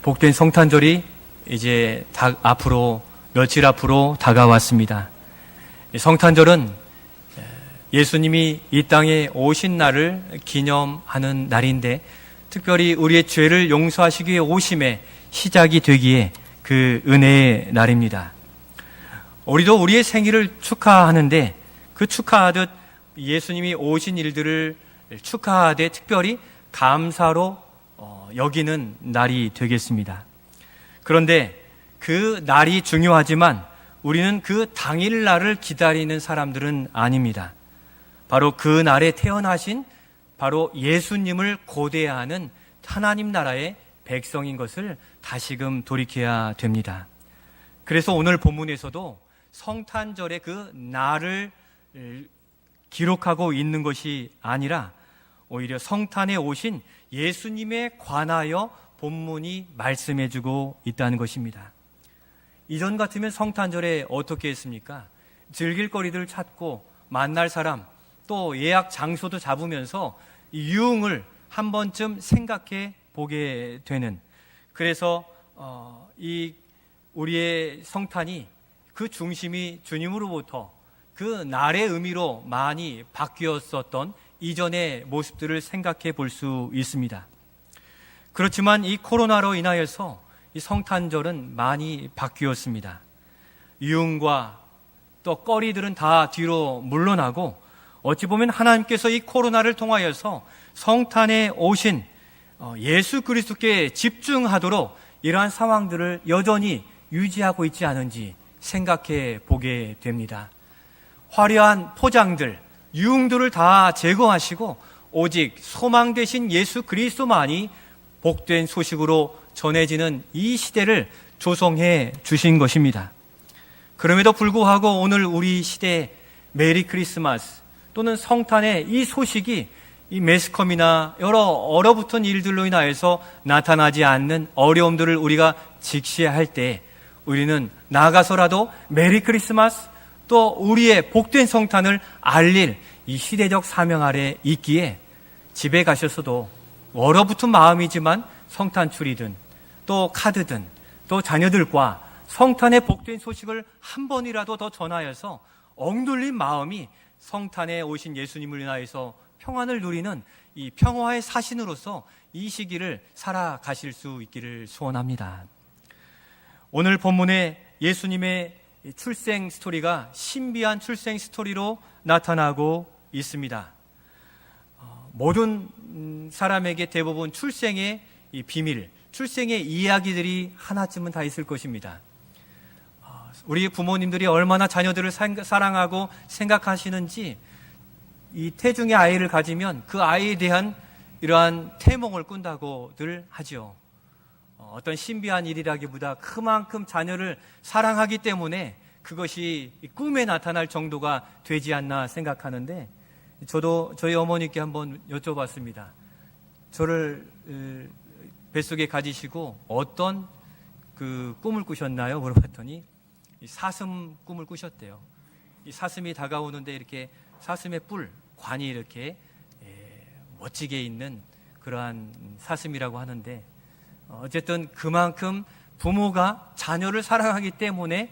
복된 성탄절이 이제 앞으로 며칠 앞으로 다가왔습니다. 성탄절은 예수님이 이 땅에 오신 날을 기념하는 날인데, 특별히 우리의 죄를 용서하시기 위해 오심의 시작이 되기에 그 은혜의 날입니다. 우리도 우리의 생일을 축하하는데, 그 축하하듯 예수님이 오신 일들을 축하하되 특별히 감사로 여기는 날이 되겠습니다. 그런데 그 날이 중요하지만 우리는 그 당일날을 기다리는 사람들은 아닙니다. 바로 그 날에 태어나신 바로 예수님을 고대하는 하나님 나라의 백성인 것을 다시금 돌이켜야 됩니다. 그래서 오늘 본문에서도 성탄절의 그 날을 기록하고 있는 것이 아니라 오히려 성탄에 오신 예수님에 관하여 본문이 말씀해주고 있다는 것입니다. 이전 같으면 성탄절에 어떻게 했습니까? 즐길 거리들 찾고 만날 사람, 또 예약 장소도 잡으면서 유흥을 한 번쯤 생각해 보게 되는, 그래서 우리의 성탄이 그 중심이 주님으로부터 그 날의 의미로 많이 바뀌었었던 이전의 모습들을 생각해 볼 수 있습니다. 그렇지만 이 코로나로 인하여서 이 성탄절은 많이 바뀌었습니다. 유흥과 또 거리들은 다 뒤로 물러나고, 어찌 보면 하나님께서 이 코로나를 통하여서 성탄에 오신 예수 그리스도께 집중하도록 이러한 상황들을 여전히 유지하고 있지 않은지 생각해 보게 됩니다. 화려한 포장들, 유흥들을 다 제거하시고 오직 소망 되신 예수 그리스도만이 복된 소식으로 전해지는 이 시대를 조성해 주신 것입니다. 그럼에도 불구하고 오늘 우리 시대의 메리 크리스마스 또는 성탄의 이 소식이 이 매스컴이나 여러 얼어붙은 일들로 인하여서 나타나지 않는 어려움들을 우리가 직시할 때 우리는 나가서라도 메리 크리스마스 또 우리의 복된 성탄을 알릴 이 시대적 사명 아래 있기에 집에 가셔서도 얼어붙은 마음이지만 성탄추리든 또 카드든 또 자녀들과 성탄의 복된 소식을 한 번이라도 더 전하여서 억눌린 마음이 성탄에 오신 예수님을 인하여서 평안을 누리는 이 평화의 사신으로서 이 시기를 살아가실 수 있기를 소원합니다. 오늘 본문에 예수님의 출생 스토리가 신비한 출생 스토리로 나타나고 있습니다. 모든 사람에게 대부분 출생의 이 비밀, 출생의 이야기들이 하나쯤은 다 있을 것입니다. 우리 부모님들이 얼마나 자녀들을 사랑하고 생각하시는지 이 태중의 아이를 가지면 그 아이에 대한 이러한 태몽을 꾼다고들 하죠. 어떤 신비한 일이라기보다 그만큼 자녀를 사랑하기 때문에 그것이 꿈에 나타날 정도가 되지 않나 생각하는데, 저도 저희 어머니께 한번 여쭤봤습니다. 저를 뱃속에 가지시고 어떤 그 꿈을 꾸셨나요? 물어봤더니 사슴 꿈을 꾸셨대요. 이 사슴이 다가오는데 이렇게 사슴의 뿔, 관이 이렇게 멋지게 있는 그러한 사슴이라고 하는데, 어쨌든 그만큼 부모가 자녀를 사랑하기 때문에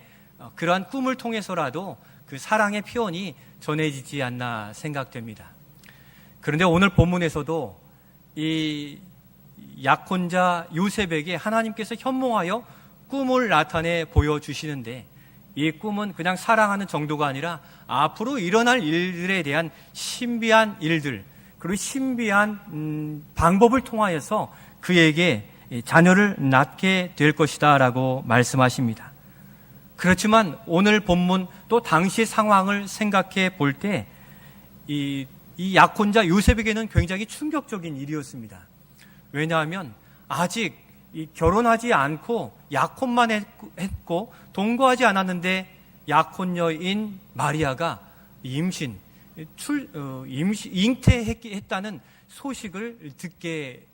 그러한 꿈을 통해서라도 그 사랑의 표현이 전해지지 않나 생각됩니다. 그런데 오늘 본문에서도 이 약혼자 요셉에게 하나님께서 현몽하여 꿈을 나타내 보여주시는데, 이 꿈은 그냥 사랑하는 정도가 아니라 앞으로 일어날 일들에 대한 신비한 일들, 그리고 신비한 방법을 통하여서 그에게 자녀를 낳게 될 것이다 라고 말씀하십니다. 그렇지만 오늘 본문 또 당시 상황을 생각해 볼 때 이 약혼자 요셉에게는 굉장히 충격적인 일이었습니다. 왜냐하면 아직 결혼하지 않고 약혼만 했고 동거하지 않았는데 약혼녀인 마리아가 잉태했다는 소식을 듣게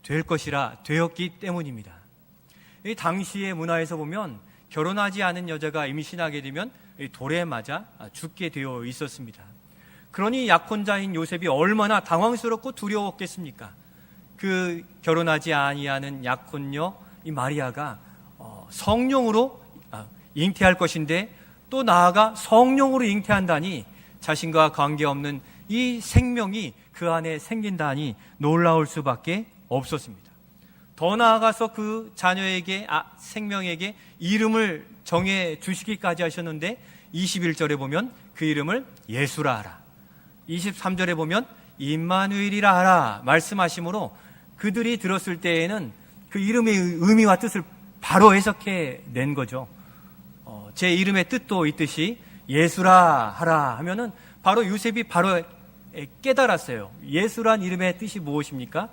될 것이라 되었기 때문입니다. 이 당시의 문화에서 보면 결혼하지 않은 여자가 임신하게 되면 돌에 맞아 죽게 되어 있었습니다. 그러니 약혼자인 요셉이 얼마나 당황스럽고 두려웠겠습니까? 그 결혼하지 아니하는 약혼녀 이 마리아가 성령으로 잉태할 것인데, 또 나아가 성령으로 잉태한다니 자신과 관계없는 이 생명이 그 안에 생긴다니 놀라울 수밖에 없었습니다. 더 나아가서 그 자녀에게, 생명에게 이름을 정해 주시기까지 하셨는데, 21절에 보면 그 이름을 예수라 하라, 23절에 보면 임마누엘이라 하라 말씀하심으로 그들이 들었을 때에는 그 이름의 의미와 뜻을 바로 해석해 낸 거죠. 제 이름의 뜻도 있듯이 예수라 하라 하면은 바로 요셉이 바로 깨달았어요. 예수란 이름의 뜻이 무엇입니까?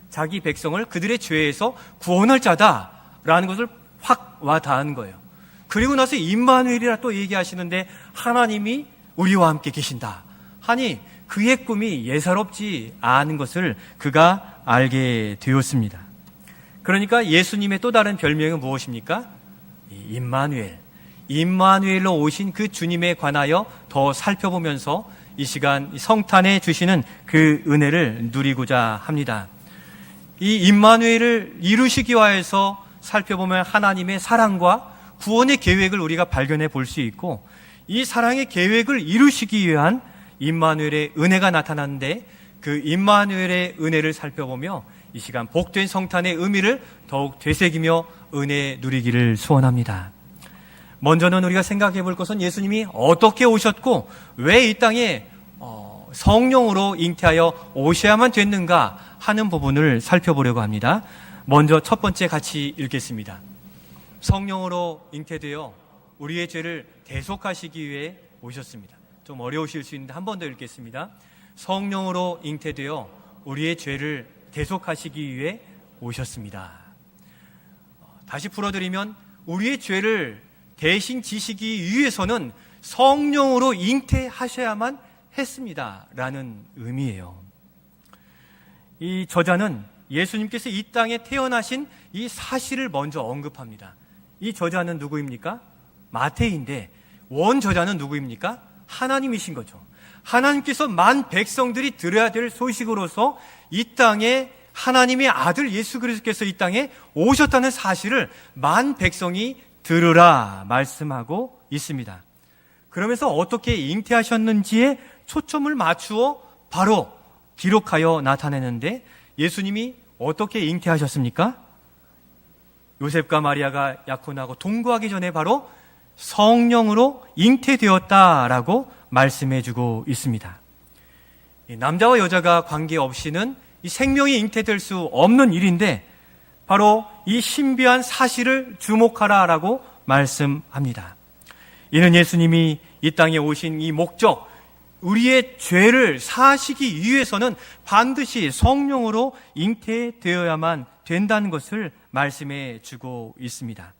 자기 백성을 그들의 죄에서 구원할 자다라는 것을 확 와닿은 거예요. 그리고 나서 임마누엘이라 또 얘기하시는데, 하나님이 우리와 함께 계신다 하니 그의 꿈이 예사롭지 않은 것을 그가 알게 되었습니다. 그러니까 예수님의 또 다른 별명은 무엇입니까? 임마누엘, 임마누엘로 오신 그 주님에 관하여 더 살펴보면서 이 시간 성탄에 주시는 그 은혜를 누리고자 합니다. 이 임마누엘을 이루시기 위해서 살펴보면 하나님의 사랑과 구원의 계획을 우리가 발견해 볼 수 있고, 이 사랑의 계획을 이루시기 위한 임마누엘의 은혜가 나타나는데, 그 임마누엘의 은혜를 살펴보며 이 시간 복된 성탄의 의미를 더욱 되새기며 은혜 누리기를 소원합니다. 먼저는 우리가 생각해 볼 것은 예수님이 어떻게 오셨고 왜 이 땅에 성령으로 잉태하여 오셔야만 됐는가 하는 부분을 살펴보려고 합니다. 먼저 첫 번째 같이 읽겠습니다. 성령으로 잉태되어 우리의 죄를 대속하시기 위해 오셨습니다. 좀 어려우실 수 있는데 한 번 더 읽겠습니다. 성령으로 잉태되어 우리의 죄를 대속하시기 위해 오셨습니다. 다시 풀어드리면, 우리의 죄를 대신 지시기 위해서는 성령으로 잉태하셔야만 했습니다 라는 의미예요. 이 저자는 예수님께서 이 땅에 태어나신 이 사실을 먼저 언급합니다. 이 저자는 누구입니까? 마태인데, 원 저자는 누구입니까? 하나님이신 거죠. 하나님께서 만 백성들이 들어야 될 소식으로서 이 땅에 하나님의 아들 예수 그리스도께서 이 땅에 오셨다는 사실을 만 백성이 들으라 말씀하고 있습니다. 그러면서 어떻게 잉태하셨는지에 초점을 맞추어 바로 기록하여 나타내는데, 예수님이 어떻게 잉태하셨습니까? 요셉과 마리아가 약혼하고 동거하기 전에 바로 성령으로 잉태되었다라고 말씀해주고 있습니다. 남자와 여자가 관계없이는 이 생명이 잉태될 수 없는 일인데, 바로 이 신비한 사실을 주목하라라고 말씀합니다. 이는 예수님이 이 땅에 오신 이 목적, 우리의 죄를 사하시기 위해서는 반드시 성령으로 잉태되어야만 된다는 것을 말씀해 주고 있습니다.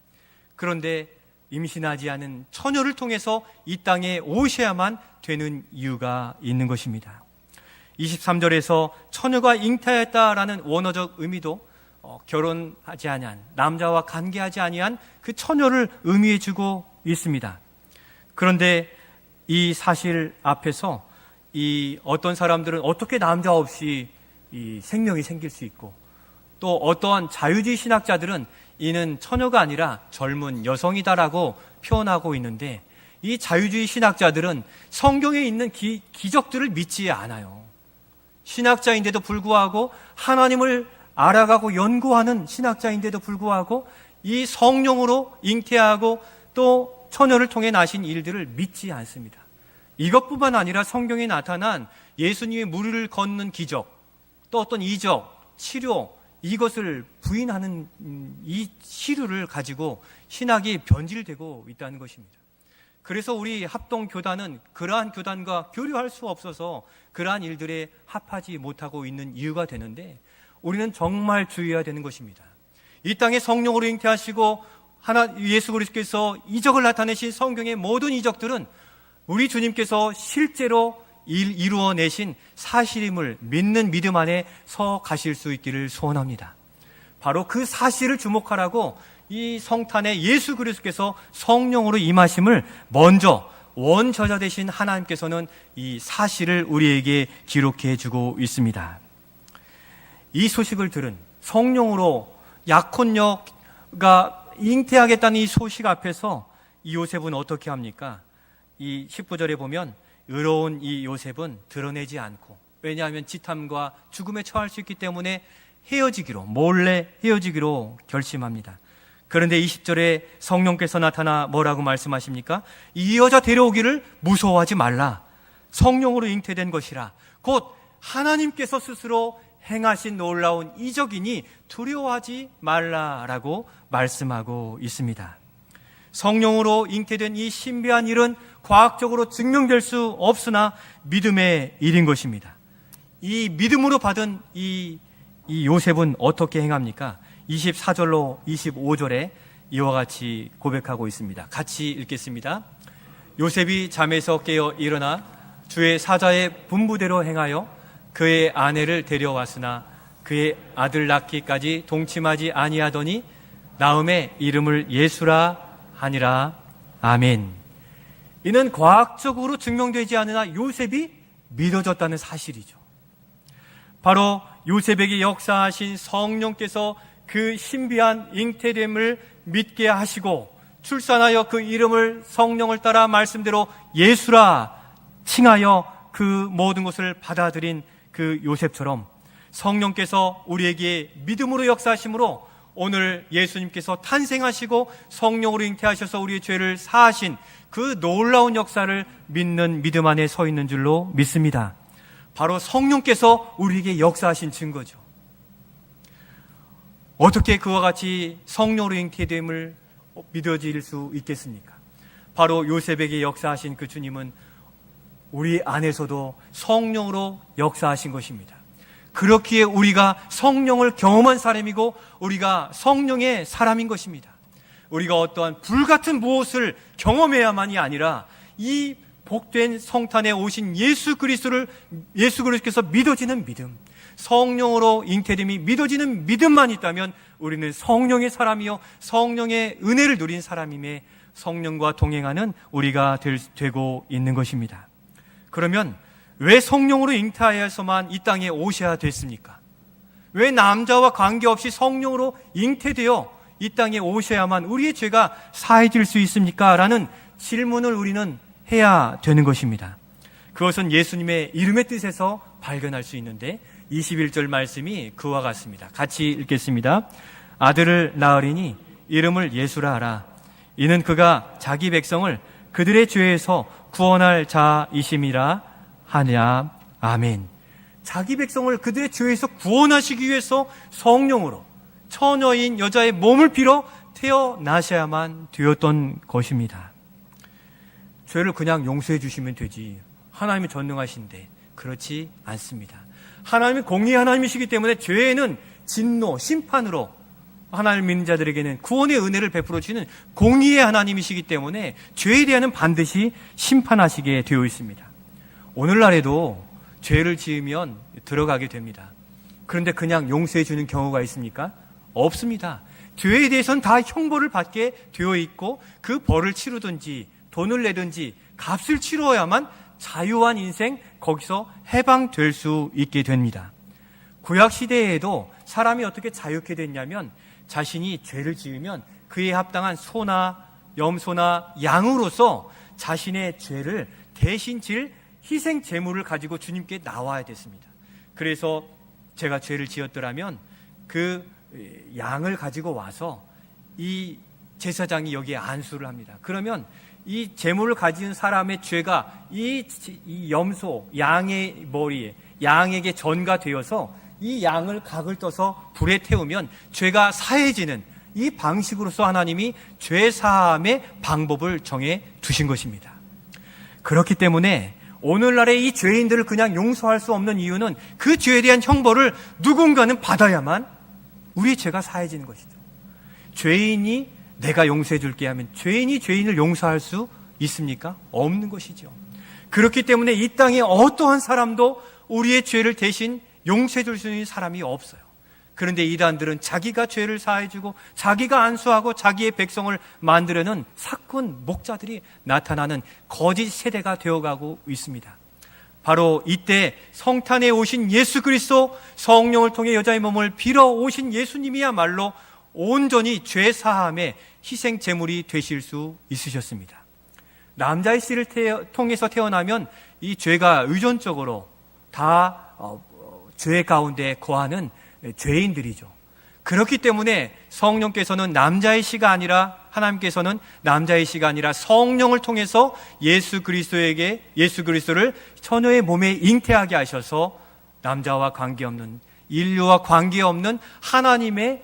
그런데 임신하지 않은 처녀를 통해서 이 땅에 오셔야만 되는 이유가 있는 것입니다. 23절에서 처녀가 잉태하였다라는 원어적 의미도 결혼하지 아니한, 남자와 관계하지 아니한 그 처녀를 의미해 주고 있습니다. 그런데 이 사실 앞에서 이 어떤 사람들은 어떻게 남자 없이 이 생명이 생길 수 있고, 또 어떠한 자유주의 신학자들은 이는 처녀가 아니라 젊은 여성이다라고 표현하고 있는데, 이 자유주의 신학자들은 성경에 있는 기적들을 믿지 않아요. 신학자인데도 불구하고, 하나님을 알아가고 연구하는 신학자인데도 불구하고 이 성령으로 잉태하고 또 처녀를 통해 나신 일들을 믿지 않습니다. 이것뿐만 아니라 성경에 나타난 예수님의 무리를 걷는 기적, 또 어떤 이적, 치료, 이것을 부인하는 이 시류를 가지고 신학이 변질되고 있다는 것입니다. 그래서 우리 합동교단은 그러한 교단과 교류할 수 없어서 그러한 일들에 합하지 못하고 있는 이유가 되는데, 우리는 정말 주의해야 되는 것입니다. 이 땅에 성령으로 잉태하시고 예수 그리스도께서 이적을 나타내신 성경의 모든 이적들은 우리 주님께서 실제로 이루어내신 사실임을 믿는 믿음 안에 서 가실 수 있기를 소원합니다. 바로 그 사실을 주목하라고 이 성탄에 예수 그리스도께서 성령으로 임하심을 먼저 원저자 되신 하나님께서는 이 사실을 우리에게 기록해 주고 있습니다. 이 소식을 들은 성령으로 약혼녀가 잉태하겠다는 이 소식 앞에서 이 요셉은 어떻게 합니까? 이 19절에 보면 의로운 이 요셉은 드러내지 않고, 왜냐하면 지탐과 죽음에 처할 수 있기 때문에 몰래 헤어지기로 결심합니다. 그런데 20절에 성령께서 나타나 뭐라고 말씀하십니까? 이 여자 데려오기를 무서워하지 말라. 성령으로 잉태된 것이라. 곧 하나님께서 스스로 행하신 놀라운 이적이니 두려워하지 말라라고 말씀하고 있습니다. 성령으로 잉태된 이 신비한 일은 과학적으로 증명될 수 없으나 믿음의 일인 것입니다. 이 믿음으로 받은 이 요셉은 어떻게 행합니까? 24절로 25절에 이와 같이 고백하고 있습니다. 같이 읽겠습니다. 요셉이 잠에서 깨어 일어나 주의 사자의 분부대로 행하여 그의 아내를 데려왔으나 그의 아들 낳기까지 동침하지 아니하더니 나음의 이름을 예수라 하니라. 아멘. 이는 과학적으로 증명되지 않으나 요셉이 믿어졌다는 사실이죠. 바로 요셉에게 역사하신 성령께서 그 신비한 잉태됨을 믿게 하시고 출산하여 그 이름을 성령을 따라 말씀대로 예수라 칭하여 그 모든 것을 받아들인 그 요셉처럼 성령께서 우리에게 믿음으로 역사하심으로 오늘 예수님께서 탄생하시고 성령으로 잉태하셔서 우리의 죄를 사하신 그 놀라운 역사를 믿는 믿음 안에 서 있는 줄로 믿습니다. 바로 성령께서 우리에게 역사하신 증거죠. 어떻게 그와 같이 성령으로 잉태됨을 믿어질 수 있겠습니까? 바로 요셉에게 역사하신 그 주님은 우리 안에서도 성령으로 역사하신 것입니다. 그렇기에 우리가 성령을 경험한 사람이고 우리가 성령의 사람인 것입니다. 우리가 어떠한 불같은 무엇을 경험해야만이 아니라 이 복된 성탄에 오신 예수 그리스도께서 믿어지는 믿음, 성령으로 잉태됨이 믿어지는 믿음만 있다면 우리는 성령의 사람이요 성령의 은혜를 누린 사람임에 성령과 동행하는 우리가 되고 있는 것입니다. 그러면 왜 성령으로 잉태하여서만 이 땅에 오셔야 됐습니까? 왜 남자와 관계없이 성령으로 잉태되어 이 땅에 오셔야만 우리의 죄가 사해질 수 있습니까? 라는 질문을 우리는 해야 되는 것입니다. 그것은 예수님의 이름의 뜻에서 발견할 수 있는데 21절 말씀이 그와 같습니다. 같이 읽겠습니다. 아들을 낳으리니 이름을 예수라 하라. 이는 그가 자기 백성을 그들의 죄에서 구원할 자이심이라 하냐. 아멘. 자기 백성을 그들의 죄에서 구원하시기 위해서 성령으로 처녀인 여자의 몸을 빌어 태어나셔야만 되었던 것입니다. 죄를 그냥 용서해 주시면 되지, 하나님이 전능하신데 그렇지 않습니다. 하나님이 공의의 하나님이시기 때문에 죄에는 진노, 심판으로 하나님을 믿는 자들에게는 구원의 은혜를 베풀어 주시는 공의의 하나님이시기 때문에 죄에 대한은 반드시 심판하시게 되어 있습니다. 오늘날에도 죄를 지으면 들어가게 됩니다. 그런데 그냥 용서해 주는 경우가 있습니까? 없습니다. 죄에 대해서는 다 형벌을 받게 되어 있고 그 벌을 치르든지 돈을 내든지 값을 치루어야만 자유한 인생, 거기서 해방될 수 있게 됩니다. 구약 시대에도 사람이 어떻게 자유케 됐냐면 자신이 죄를 지으면 그에 합당한 소나 염소나 양으로서 자신의 죄를 대신 질 희생 제물을 가지고 주님께 나와야 됐습니다. 그래서 제가 죄를 지었더라면 그 양을 가지고 와서 이 제사장이 여기에 안수를 합니다. 그러면 이 제물을 가진 사람의 죄가 이 염소, 양의 머리에, 양에게 전가되어서 이 양을 각을 떠서 불에 태우면 죄가 사해지는 이 방식으로서 하나님이 죄 사함의 방법을 정해 두신 것입니다. 그렇기 때문에 오늘날의 이 죄인들을 그냥 용서할 수 없는 이유는 그 죄에 대한 형벌을 누군가는 받아야만 우리의 죄가 사해지는 것이죠. 죄인이 내가 용서해 줄게 하면 죄인이 죄인을 용서할 수 있습니까? 없는 것이죠. 그렇기 때문에 이 땅에 어떠한 사람도 우리의 죄를 대신 용서해 줄 수 있는 사람이 없어요. 그런데 이단들은 자기가 죄를 사해주고 자기가 안수하고 자기의 백성을 만들려는 사꾼 목자들이 나타나는 거짓 세대가 되어가고 있습니다. 바로 이때 성탄에 오신 예수 그리스도, 성령을 통해 여자의 몸을 빌어 오신 예수님이야말로 온전히 죄 사함의 희생 제물이 되실 수 있으셨습니다. 남자의 씨를 통해서 태어나면 이 죄가 의존적으로 다 죄 가운데 거하는 죄인들이죠. 그렇기 때문에 성령께서는 남자의 씨가 아니라, 하나님께서는 남자의 씨가 아니라 성령을 통해서 예수 그리스도를 처녀의 몸에 잉태하게 하셔서 남자와 관계없는, 인류와 관계없는 하나님의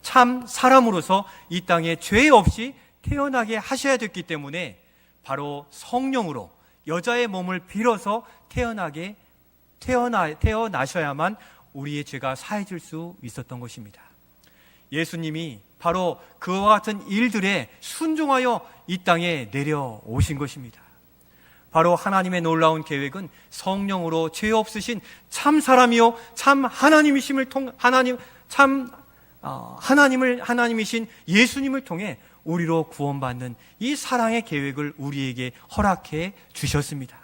참 사람으로서 이 땅에 죄 없이 태어나게 하셔야 됐기 때문에 바로 성령으로 여자의 몸을 빌어서 태어나셔야만 우리의 죄가 사해질 수 있었던 것입니다. 예수님이 바로 그와 같은 일들에 순종하여 이 땅에 내려오신 것입니다. 바로 하나님의 놀라운 계획은 성령으로 죄 없으신 참 사람이요 참 하나님이신 예수님을 통해 우리로 구원받는 이 사랑의 계획을 우리에게 허락해 주셨습니다.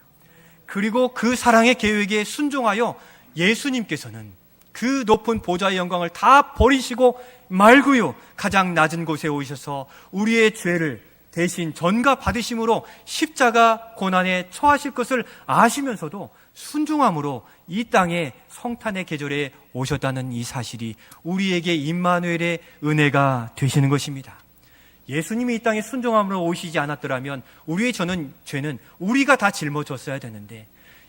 그리고 그 사랑의 계획에 순종하여 예수님께서는 그 높은 보좌의 영광을 다 버리시고 말고요 가장 낮은 곳에 오셔서 우리의 죄를 대신 전가 받으심으로 십자가 고난에 처하실 것을 아시면서도 순종함으로 이 땅에 성탄의 계절에 오셨다는 이 사실이 우리에게 임마누엘의 은혜가 되시는 것입니다. 예수님이 이 땅에 순종함으로 오시지 않았더라면 우리의 죄는 우리가 다 짊어졌어야 되는데,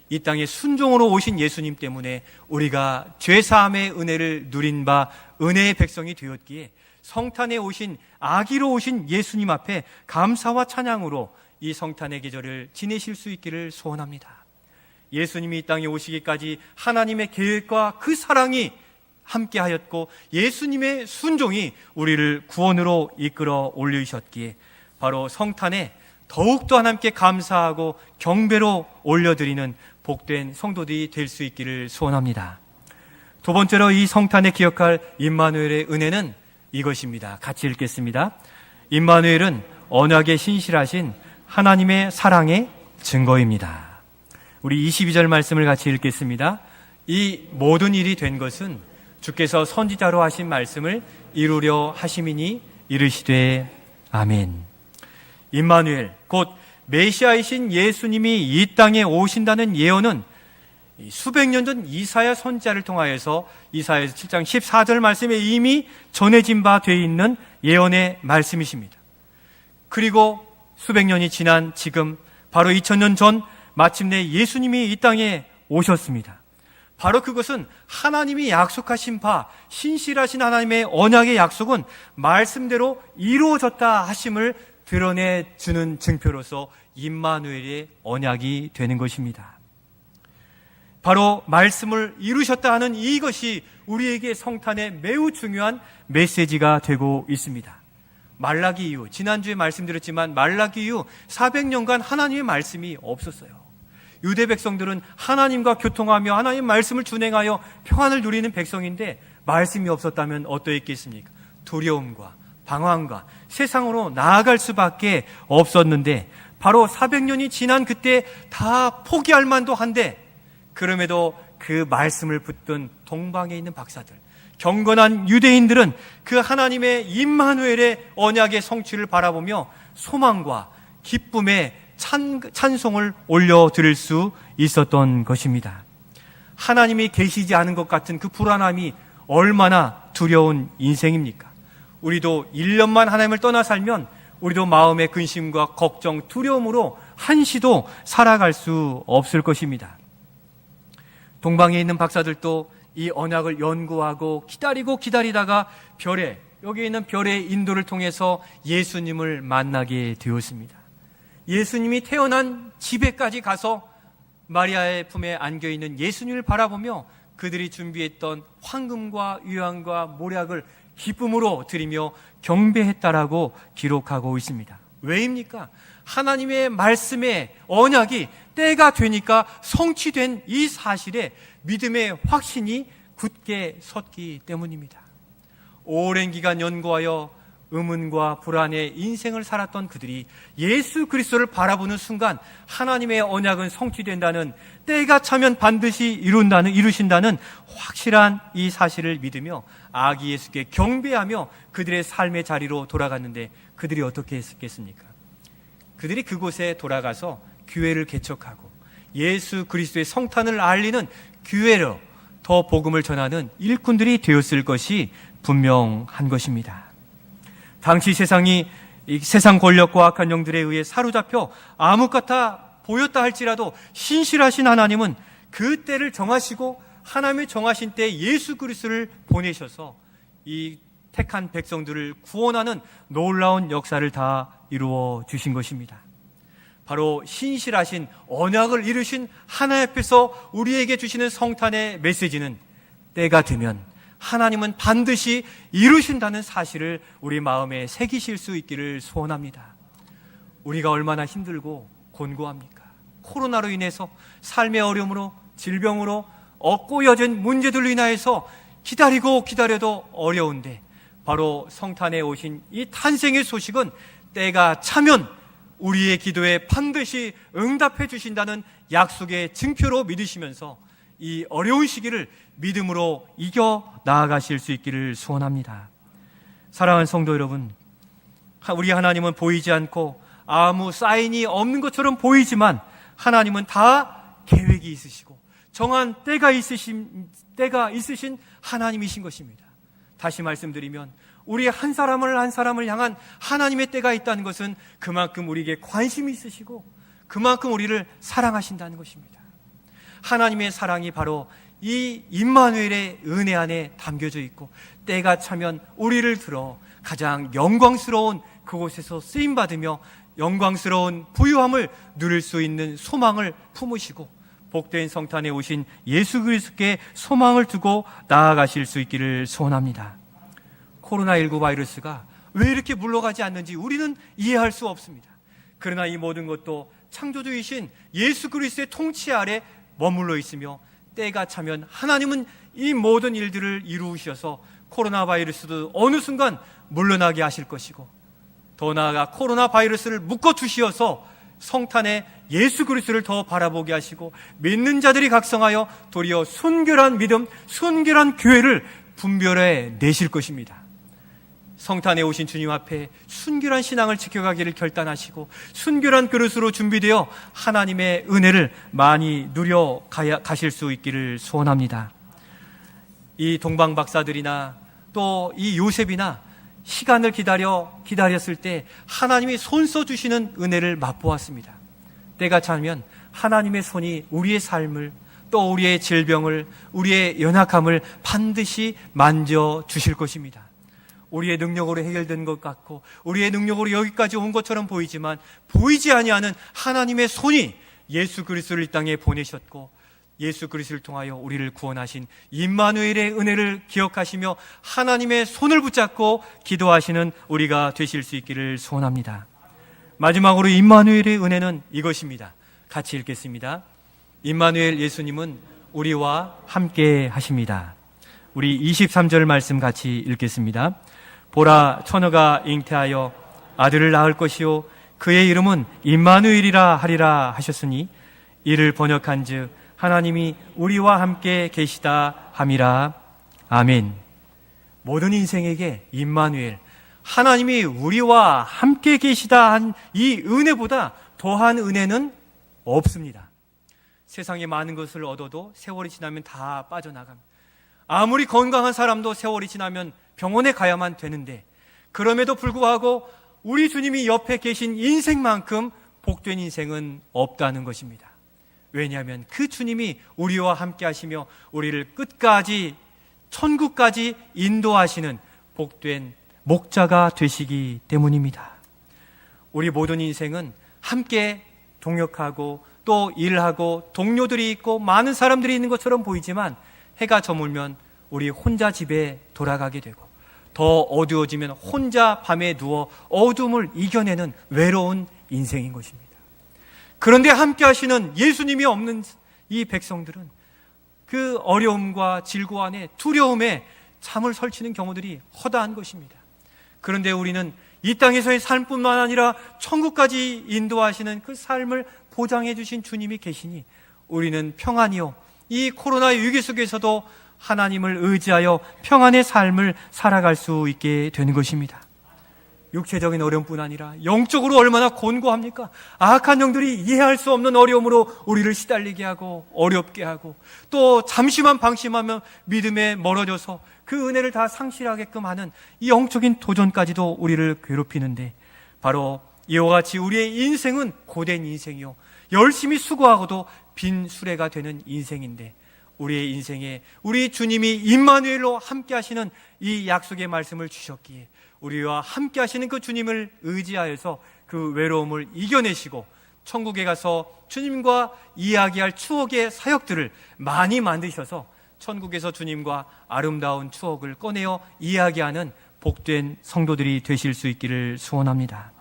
이 땅에 순종으로 오신 예수님 때문에 우리가 죄사함의 은혜를 누린 바 은혜의 백성이 되었기에 성탄에 오신, 아기로 오신 예수님 앞에 감사와 찬양으로 이 성탄의 계절을 지내실 수 있기를 소원합니다. 예수님이 이 땅에 오시기까지 하나님의 계획과 그 사랑이 함께하였고 예수님의 순종이 우리를 구원으로 이끌어 올리셨기에 바로 성탄에 더욱더 하나님께 감사하고 경배로 올려드리는 복된 성도들이 될 수 있기를 소원합니다. 두 번째로 이 성탄에 기억할 임마누엘의 은혜는 이것입니다. 같이 읽겠습니다. 임마누엘은 언약에 신실하신 하나님의 사랑의 증거입니다. 우리 22절 말씀을 같이 읽겠습니다. 이 모든 일이 된 것은 주께서 선지자로 하신 말씀을 이루려 하심이니 이르시되 아멘. 임마누엘, 곧 메시아이신 예수님이 이 땅에 오신다는 예언은 수백 년 전 이사야 선지자를 통하여서 이사야서 7장 14절 말씀에 이미 전해진 바 되어 있는 예언의 말씀이십니다. 그리고 수백 년이 지난 지금 바로 2000년 전 마침내 예수님이 이 땅에 오셨습니다. 바로 그것은 하나님이 약속하신 바, 신실하신 하나님의 언약의 약속은 말씀대로 이루어졌다 하심을 드러내주는 증표로서 임마누엘의 언약이 되는 것입니다. 바로 말씀을 이루셨다 하는 이것이 우리에게 성탄의 매우 중요한 메시지가 되고 있습니다. 말라기 이후, 지난주에 말씀드렸지만 말라기 이후 400년간 하나님의 말씀이 없었어요. 유대 백성들은 하나님과 교통하며 하나님 말씀을 준행하여 평안을 누리는 백성인데 말씀이 없었다면 어떠했겠습니까? 두려움과 방황과 세상으로 나아갈 수밖에 없었는데 바로 400년이 지난 그때 다 포기할 만도 한데 그럼에도 그 말씀을 붙든 동방에 있는 박사들, 경건한 유대인들은 그 하나님의 임마누엘의 언약의 성취를 바라보며 소망과 기쁨의 찬송을 올려드릴 수 있었던 것입니다. 하나님이 계시지 않은 것 같은 그 불안함이 얼마나 두려운 인생입니까? 우리도 1년만 하나님을 떠나 살면 우리도 마음의 근심과 걱정, 두려움으로 한시도 살아갈 수 없을 것입니다. 동방에 있는 박사들도 이 언약을 연구하고 기다리다가 여기 있는 별의 인도를 통해서 예수님을 만나게 되었습니다. 예수님이 태어난 집에까지 가서 마리아의 품에 안겨있는 예수님을 바라보며 그들이 준비했던 황금과 유황과 모략을 기쁨으로 드리며 경배했다라고 기록하고 있습니다. 왜입니까? 하나님의 말씀의 언약이 때가 되니까 성취된 이 사실에 믿음의 확신이 굳게 섰기 때문입니다. 오랜 기간 연구하여 의문과 불안의 인생을 살았던 그들이 예수 그리스도를 바라보는 순간 하나님의 언약은 성취된다는, 때가 차면 반드시 이루신다는 확실한 이 사실을 믿으며 아기 예수께 경배하며 그들의 삶의 자리로 돌아갔는데, 그들이 어떻게 했겠습니까? 그들이 그곳에 돌아가서 교회를 개척하고 예수 그리스도의 성탄을 알리는 교회로 더 복음을 전하는 일꾼들이 되었을 것이 분명한 것입니다. 당시 세상이 세상 권력과 악한 영들에 의해 사로잡혀 암흑 같아 보였다 할지라도 신실하신 하나님은 그 때를 정하시고 하나님의 정하신 때에 예수 그리스도를 보내셔서 이 택한 백성들을 구원하는 놀라운 역사를 다 이루어 주신 것입니다. 바로 신실하신 언약을 이루신 하나님 앞에서 우리에게 주시는 성탄의 메시지는 때가 되면 하나님은 반드시 이루신다는 사실을 우리 마음에 새기실 수 있기를 소원합니다. 우리가 얼마나 힘들고 곤고합니까? 코로나로 인해서 삶의 어려움으로, 질병으로, 없고 여진 문제들로 인하여서 기다려도 어려운데, 바로 성탄에 오신 이 탄생의 소식은 때가 차면 우리의 기도에 반드시 응답해 주신다는 약속의 증표로 믿으시면서 이 어려운 시기를 믿음으로 이겨 나아가실 수 있기를 소원합니다. 사랑하는 성도 여러분, 우리 하나님은 보이지 않고 아무 사인이 없는 것처럼 보이지만 하나님은 다 계획이 있으시고 정한 때가 있으신 하나님이신 것입니다. 다시 말씀드리면 우리 한 사람을 향한 하나님의 때가 있다는 것은 그만큼 우리에게 관심이 있으시고 그만큼 우리를 사랑하신다는 것입니다. 하나님의 사랑이 바로 이 임마누엘의 은혜 안에 담겨져 있고, 때가 차면 우리를 들어 가장 영광스러운 그곳에서 쓰임받으며 영광스러운 부유함을 누릴 수 있는 소망을 품으시고 복된 성탄에 오신 예수 그리스도께 소망을 두고 나아가실 수 있기를 소원합니다. 코로나19 바이러스가 왜 이렇게 물러가지 않는지 우리는 이해할 수 없습니다. 그러나 이 모든 것도 창조주이신 예수 그리스도의 통치 아래 머물러 있으며, 때가 차면 하나님은 이 모든 일들을 이루셔서 코로나 바이러스도 어느 순간 물러나게 하실 것이고, 더 나아가 코로나 바이러스를 묶어주시어서 성탄에 예수 그리스도를 더 바라보게 하시고 믿는 자들이 각성하여 도리어 순결한 믿음, 순결한 교회를 분별해 내실 것입니다. 성탄에 오신 주님 앞에 순결한 신앙을 지켜가기를 결단하시고 순결한 그릇으로 준비되어 하나님의 은혜를 많이 누려 가실 수 있기를 소원합니다. 이 동방 박사들이나 또 이 요셉이나 시간을 기다렸을 때 하나님이 손써 주시는 은혜를 맛보았습니다. 때가 차면 하나님의 손이 우리의 삶을, 또 우리의 질병을, 우리의 연약함을 반드시 만져 주실 것입니다. 우리의 능력으로 해결된 것 같고 우리의 능력으로 여기까지 온 것처럼 보이지만 보이지 아니하는 하나님의 손이 예수 그리스도를 이 땅에 보내셨고 예수 그리스도를 통하여 우리를 구원하신 임마누엘의 은혜를 기억하시며 하나님의 손을 붙잡고 기도하시는 우리가 되실 수 있기를 소원합니다. 마지막으로 임마누엘의 은혜는 이것입니다. 같이 읽겠습니다. 임마누엘 예수님은 우리와 함께 하십니다. 우리 23절 말씀 같이 읽겠습니다. 보라, 처녀가 잉태하여 아들을 낳을 것이요 그의 이름은 임마누엘이라 하리라 하셨으니 이를 번역한즉 하나님이 우리와 함께 계시다 함이라. 아멘. 모든 인생에게 임마누엘, 하나님이 우리와 함께 계시다 한 이 은혜보다 더한 은혜는 없습니다. 세상에 많은 것을 얻어도 세월이 지나면 다 빠져나갑니다. 아무리 건강한 사람도 세월이 지나면 병원에 가야만 되는데, 그럼에도 불구하고 우리 주님이 옆에 계신 인생만큼 복된 인생은 없다는 것입니다. 왜냐하면 그 주님이 우리와 함께 하시며 우리를 끝까지 천국까지 인도하시는 복된 목자가 되시기 때문입니다. 우리 모든 인생은 함께 동역하고 또 일하고 동료들이 있고 많은 사람들이 있는 것처럼 보이지만 해가 저물면 우리 혼자 집에 돌아가게 되고 더 어두워지면 혼자 밤에 누워 어둠을 이겨내는 외로운 인생인 것입니다. 그런데 함께 하시는 예수님이 없는 이 백성들은 그 어려움과 질고 안에 두려움에 잠을 설치는 경우들이 허다한 것입니다. 그런데 우리는 이 땅에서의 삶뿐만 아니라 천국까지 인도하시는 그 삶을 보장해 주신 주님이 계시니 우리는 평안이요, 이 코로나의 위기 속에서도 하나님을 의지하여 평안의 삶을 살아갈 수 있게 되는 것입니다. 육체적인 어려움뿐 아니라 영적으로 얼마나 곤고합니까? 악한 영들이 이해할 수 없는 어려움으로 우리를 시달리게 하고 어렵게 하고 또 잠시만 방심하면 믿음에 멀어져서 그 은혜를 다 상실하게끔 하는 이 영적인 도전까지도 우리를 괴롭히는데, 바로 이와 같이 우리의 인생은 고된 인생이요, 열심히 수고하고도 빈 수레가 되는 인생인데, 우리의 인생에 우리 주님이 임마누엘로 함께 하시는 이 약속의 말씀을 주셨기에 우리와 함께 하시는 그 주님을 의지하여서 그 외로움을 이겨내시고 천국에 가서 주님과 이야기할 추억의 사역들을 많이 만드셔서 천국에서 주님과 아름다운 추억을 꺼내어 이야기하는 복된 성도들이 되실 수 있기를 소원합니다.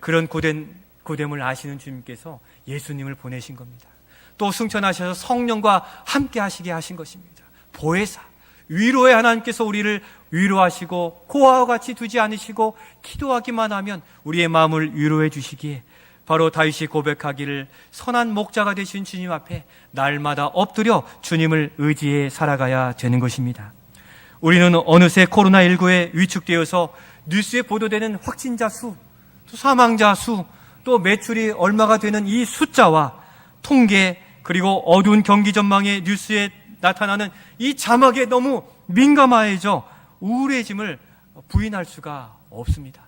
그런 고됨을 아시는 주님께서 예수님을 보내신 겁니다. 또 승천하셔서 성령과 함께 하시게 하신 것입니다. 보혜사, 위로의 하나님께서 우리를 위로하시고 고아와 같이 두지 않으시고 기도하기만 하면 우리의 마음을 위로해 주시기에, 바로 다윗이 고백하기를 선한 목자가 되신 주님 앞에 날마다 엎드려 주님을 의지해 살아가야 되는 것입니다. 우리는 어느새 코로나19에 위축되어서 뉴스에 보도되는 확진자 수, 또 사망자 수, 또 매출이 얼마가 되는 이 숫자와 통계, 그리고 어두운 경기 전망의 뉴스에 나타나는 이 자막에 너무 민감해져 우울해짐을 부인할 수가 없습니다.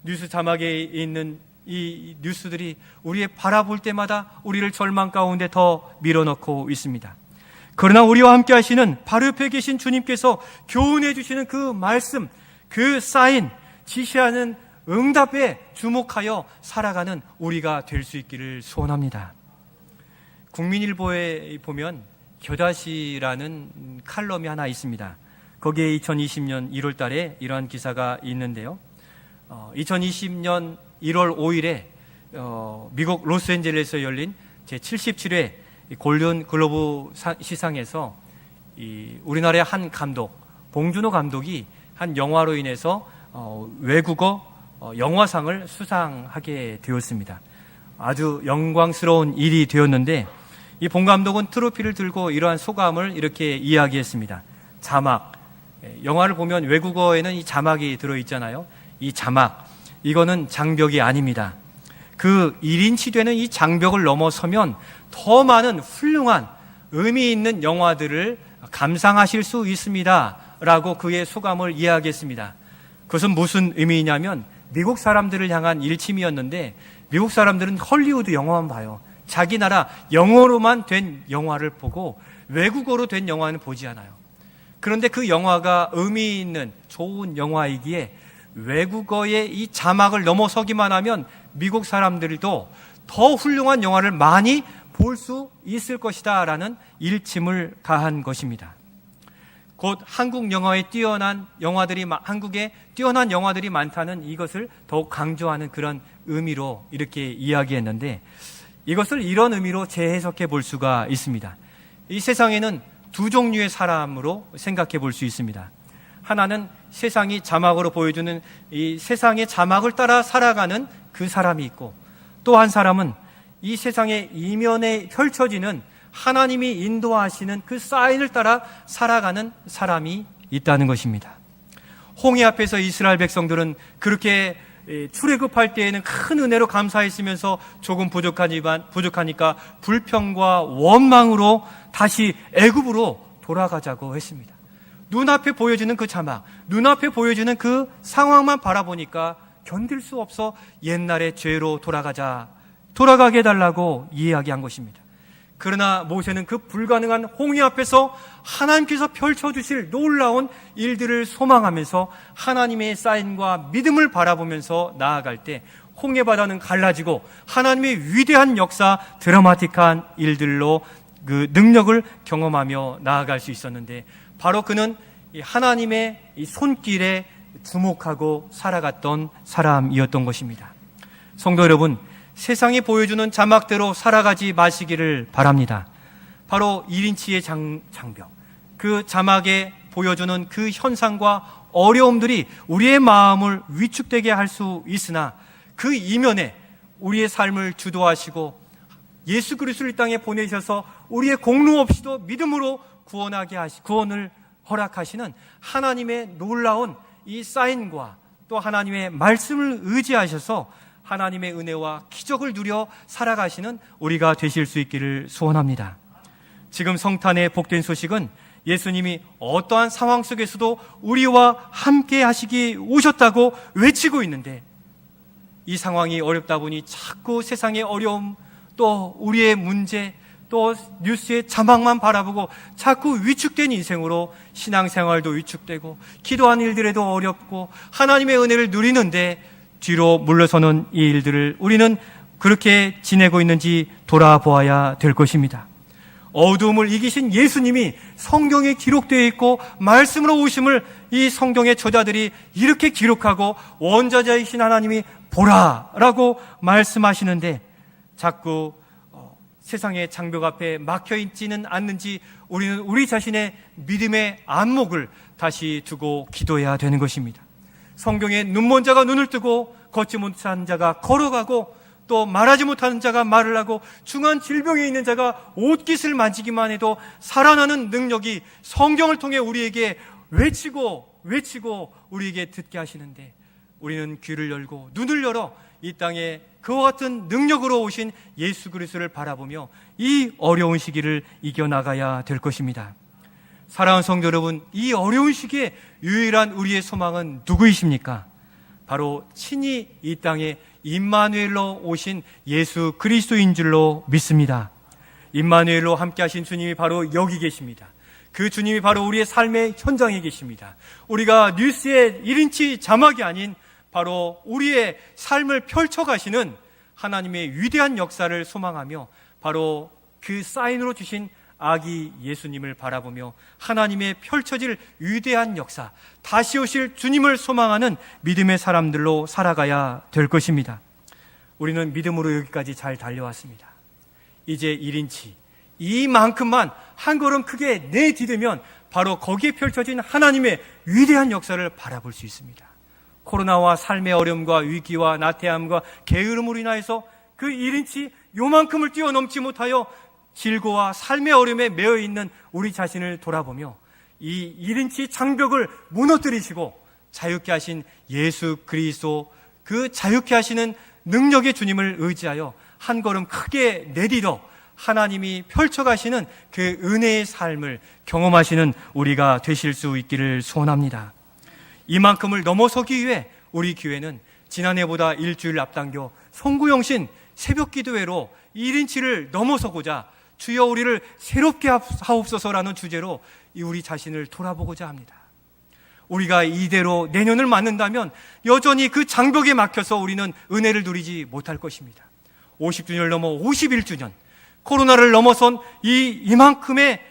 뉴스 자막에 있는 이 뉴스들이 우리의 바라볼 때마다 우리를 절망 가운데 더 밀어넣고 있습니다. 그러나 우리와 함께 하시는 바로 옆에 계신 주님께서 교훈해 주시는 그 말씀, 그 사인, 지시하는 응답에 주목하여 살아가는 우리가 될 수 있기를 소원합니다. 국민일보에 보면 겨다시라는 칼럼이 하나 있습니다. 거기에 2020년 1월 달에 이러한 기사가 있는데요. 2020년 1월 5일에 미국 로스앤젤레스에 열린 제77회 골든 글로브 시상에서 우리나라의 한 감독, 봉준호 감독이 한 영화로 인해서 외국어 영화상을 수상하게 되었습니다. 아주 영광스러운 일이 되었는데, 이 봉 감독은 트로피를 들고 이러한 소감을 이렇게 이야기했습니다. 자막, 영화를 보면 외국어에는 이 자막이 들어있잖아요. 이 자막, 이거는 장벽이 아닙니다. 그 1인치 되는 이 장벽을 넘어서면 더 많은 훌륭한 의미 있는 영화들을 감상하실 수 있습니다 라고 그의 소감을 이야기했습니다. 그것은 무슨 의미냐면 미국 사람들을 향한 일침이었는데, 미국 사람들은 헐리우드 영화만 봐요. 자기 나라 영어로만 된 영화를 보고 외국어로 된 영화는 보지 않아요. 그런데 그 영화가 의미 있는 좋은 영화이기에 외국어의 이 자막을 넘어서기만 하면 미국 사람들도 더 훌륭한 영화를 많이 볼 수 있을 것이다 라는 일침을 가한 것입니다. 곧 한국 영화에 한국에 뛰어난 영화들이 많다는 이것을 더욱 강조하는 그런 의미로 이렇게 이야기했는데, 이것을 이런 의미로 재해석해 볼 수가 있습니다. 이 세상에는 두 종류의 사람으로 생각해 볼 수 있습니다. 하나는 세상이 자막으로 보여주는 이 세상의 자막을 따라 살아가는 그 사람이 있고, 또 한 사람은 이 세상의 이면에 펼쳐지는 하나님이 인도하시는 그 사인을 따라 살아가는 사람이 있다는 것입니다. 홍해 앞에서 이스라엘 백성들은 그렇게 출애굽할 때에는 큰 은혜로 감사했으면서 조금 부족하니까 불평과 원망으로 다시 애굽으로 돌아가자고 했습니다. 눈앞에 보여지는 그 자막, 눈앞에 보여지는 그 상황만 바라보니까 견딜 수 없어 옛날의 죄로 돌아가게 해달라고 이야기한 것입니다. 그러나 모세는 그 불가능한 홍해 앞에서 하나님께서 펼쳐주실 놀라운 일들을 소망하면서 하나님의 사인과 믿음을 바라보면서 나아갈 때 홍해 바다는 갈라지고 하나님의 위대한 역사, 드라마틱한 일들로 그 능력을 경험하며 나아갈 수 있었는데, 바로 그는 하나님의 이 손길에 주목하고 살아갔던 사람이었던 것입니다. 성도 여러분, 세상이 보여주는 자막대로 살아가지 마시기를 바랍니다. 바로 1인치의 장벽, 그 자막에 보여주는 그 현상과 어려움들이 우리의 마음을 위축되게 할 수 있으나 그 이면에 우리의 삶을 주도하시고 예수 그리스도를 이 땅에 보내셔서 우리의 공로 없이도 믿음으로 구원을 허락하시는 하나님의 놀라운 이 사인과 또 하나님의 말씀을 의지하셔서 하나님의 은혜와 기적을 누려 살아가시는 우리가 되실 수 있기를 소원합니다. 지금 성탄의 복된 소식은 예수님이 어떠한 상황 속에서도 우리와 함께 하시기 오셨다고 외치고 있는데, 이 상황이 어렵다 보니 자꾸 세상의 어려움, 또 우리의 문제, 또 뉴스의 자막만 바라보고 자꾸 위축된 인생으로 신앙생활도 위축되고 기도한 일들에도 어렵고 하나님의 은혜를 누리는데 뒤로 물러서는 이 일들을 우리는 그렇게 지내고 있는지 돌아보아야 될 것입니다. 어두움을 이기신 예수님이 성경에 기록되어 있고 말씀으로 오심을 이 성경의 저자들이 이렇게 기록하고 원자자이신 하나님이 보라라고 말씀하시는데 자꾸 세상의 장벽 앞에 막혀있지는 않는지 우리는 우리 자신의 믿음의 안목을 다시 두고 기도해야 되는 것입니다. 성경에 눈먼 자가 눈을 뜨고 걷지 못한 자가 걸어가고 또 말하지 못하는 자가 말을 하고 중한 질병에 있는 자가 옷깃을 만지기만 해도 살아나는 능력이 성경을 통해 우리에게 외치고 우리에게 듣게 하시는데, 우리는 귀를 열고 눈을 열어 이 땅에 그와 같은 능력으로 오신 예수 그리스도를 바라보며 이 어려운 시기를 이겨나가야 될 것입니다. 사랑하는 성도 여러분, 이 어려운 시기에 유일한 우리의 소망은 누구이십니까? 바로 친히 이 땅에 임마누엘로 오신 예수 그리스도인 줄로 믿습니다. 임마누엘로 함께 하신 주님이 바로 여기 계십니다. 그 주님이 바로 우리의 삶의 현장에 계십니다. 우리가 뉴스의 1인치 자막이 아닌 바로 우리의 삶을 펼쳐가시는 하나님의 위대한 역사를 소망하며 바로 그 사인으로 주신 아기 예수님을 바라보며 하나님의 펼쳐질 위대한 역사, 다시 오실 주님을 소망하는 믿음의 사람들로 살아가야 될 것입니다. 우리는 믿음으로 여기까지 잘 달려왔습니다. 이제 1인치 이만큼만 한 걸음 크게 내디디면 바로 거기에 펼쳐진 하나님의 위대한 역사를 바라볼 수 있습니다. 코로나와 삶의 어려움과 위기와 나태함과 게으름으로 인하여서 그 1인치 요만큼을 뛰어넘지 못하여 질고와 삶의 어려움에 매여 있는 우리 자신을 돌아보며 이 1인치 장벽을 무너뜨리시고 자유케 하신 예수 그리스도, 그 자유케 하시는 능력의 주님을 의지하여 한 걸음 크게 내디뎌 하나님이 펼쳐가시는 그 은혜의 삶을 경험하시는 우리가 되실 수 있기를 소원합니다. 이만큼을 넘어서기 위해 우리 교회는 지난해보다 일주일 앞당겨 송구영신 새벽기도회로 1인치를 넘어서고자 주여 우리를 새롭게 하옵소서라는 주제로 우리 자신을 돌아보고자 합니다. 우리가 이대로 내년을 맞는다면 여전히 그 장벽에 막혀서 우리는 은혜를 누리지 못할 것입니다. 50주년을 넘어 51주년, 코로나를 넘어선 이만큼의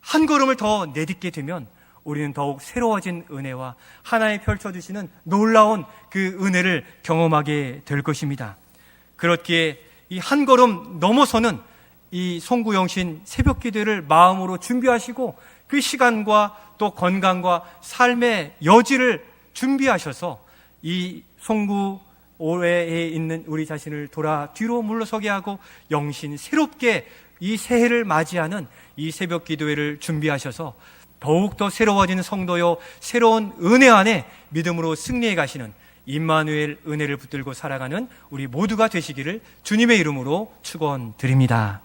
한 걸음을 더 내딛게 되면 우리는 더욱 새로워진 은혜와 하나님 펼쳐주시는 놀라운 그 은혜를 경험하게 될 것입니다. 그렇기에 이 한 걸음 넘어서는 이 송구영신 새벽기도를 마음으로 준비하시고 그 시간과 또 건강과 삶의 여지를 준비하셔서 이 송구 올해에 있는 우리 자신을 돌아 뒤로 물러서게 하고 영신 새롭게 이 새해를 맞이하는 이 새벽기도회를 준비하셔서 더욱더 새로워지는 성도요, 새로운 은혜 안에 믿음으로 승리해 가시는 임마누엘 은혜를 붙들고 살아가는 우리 모두가 되시기를 주님의 이름으로 축원드립니다.